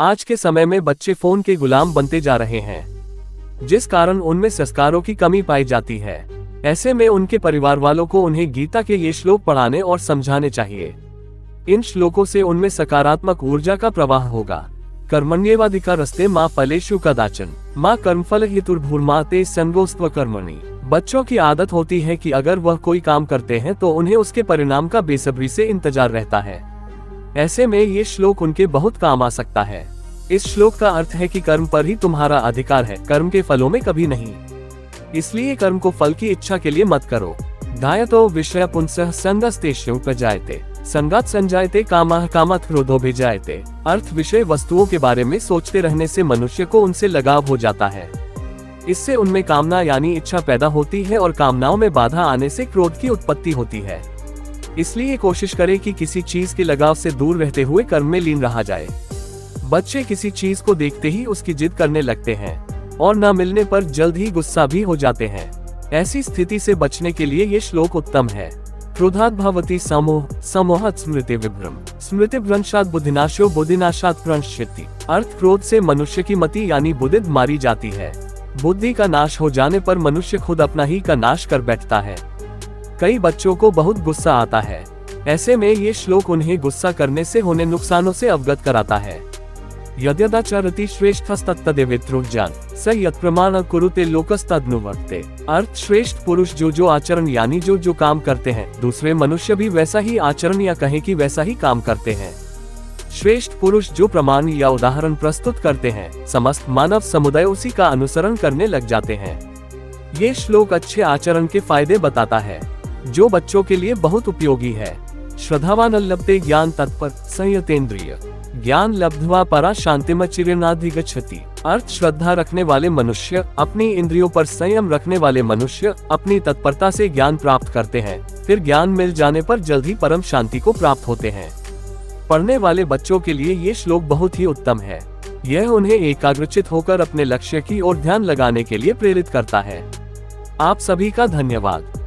आज के समय में बच्चे फोन के गुलाम बनते जा रहे हैं, जिस कारण उनमें संस्कारों की कमी पाई जाती है। ऐसे में उनके परिवार वालों को उन्हें गीता के ये श्लोक पढ़ाने और समझाने चाहिए। इन श्लोकों से उनमें सकारात्मक ऊर्जा का प्रवाह होगा। कर्मण्येवाधिकारस्ते मां फलेषु कदाचन मां कर्मफल हेतुर्भूर्मा ते संगोस्त्व कर्मणि। बच्चों की आदत होती है कि अगर वह कोई काम करते हैं तो उन्हें उसके परिणाम का बेसब्री से इंतजार रहता है। ऐसे में ये श्लोक उनके बहुत काम आ सकता है। इस श्लोक का अर्थ है कि कर्म पर ही तुम्हारा अधिकार है, कर्म के फलों में कभी नहीं। इसलिए कर्म को फल की इच्छा के लिए मत करो। ध्यायतो विषय पुंसः संगस्तेषु उपजायते संगात संजायते कामः कामात् क्रोधो भिजायते। अर्थ विषय वस्तुओं के बारे में सोचते रहने से मनुष्य को उनसे लगाव हो जाता है। इससे उनमें कामना यानी इच्छा पैदा होती है और कामनाओं में बाधा आने से क्रोध की उत्पत्ति होती है। इसलिए कोशिश करें कि किसी चीज के लगाव से दूर रहते हुए कर्म में लीन रहा जाए। बच्चे किसी चीज को देखते ही उसकी जिद करने लगते हैं और न मिलने पर जल्द ही गुस्सा भी हो जाते हैं। ऐसी स्थिति से बचने के लिए ये श्लोक उत्तम है। क्रोधात् भवति समोह समोहात् स्मृति विभ्रम स्मृति भ्रंशात् बुद्धिनाशो बुद्धिनाशात् प्रणश्यति। अर्थ क्रोध से मनुष्य की मति यानी बुद्धि मारी जाती है। बुद्धि का नाश हो जाने पर मनुष्य खुद अपना ही का नाश कर बैठता है। कई बच्चों को बहुत गुस्सा आता है। ऐसे में ये श्लोक उन्हें गुस्सा करने से होने नुकसानों से अवगत कराता है। यद्यदाचरति श्रेष्ठस्तत्तदेवेत्रोज्जान स यत्प्रमाण कुरुते लोकस्तदनुवर्ते। अर्थ श्रेष्ठ पुरुष जो आचरण यानी जो काम करते हैं, दूसरे मनुष्य भी वैसा ही आचरण या कहें कि वैसा ही काम करते हैं। श्रेष्ठ पुरुष जो प्रमाण या उदाहरण प्रस्तुत करते हैं, समस्त मानव समुदाय उसी का अनुसरण करने लग जाते हैं। ये श्लोक अच्छे आचरण के फायदे बताता है, जो बच्चों के लिए बहुत उपयोगी है। श्रद्धावान लभते ज्ञान तत्पर संयतेन्द्रिय ज्ञान लब्ध्वा परा शांतिमचिरेणाधिगच्छति। अर्थ श्रद्धा रखने वाले मनुष्य, अपनी इंद्रियों पर संयम रखने वाले मनुष्य अपनी तत्परता से ज्ञान प्राप्त करते हैं, फिर ज्ञान मिल जाने पर जल्द ही परम शांति को प्राप्त होते हैं। पढ़ने वाले बच्चों के लिए ये श्लोक बहुत ही उत्तम है। यह उन्हें एकाग्रचित होकर अपने लक्ष्य की ओर ध्यान लगाने के लिए प्रेरित करता है। आप सभी का धन्यवाद।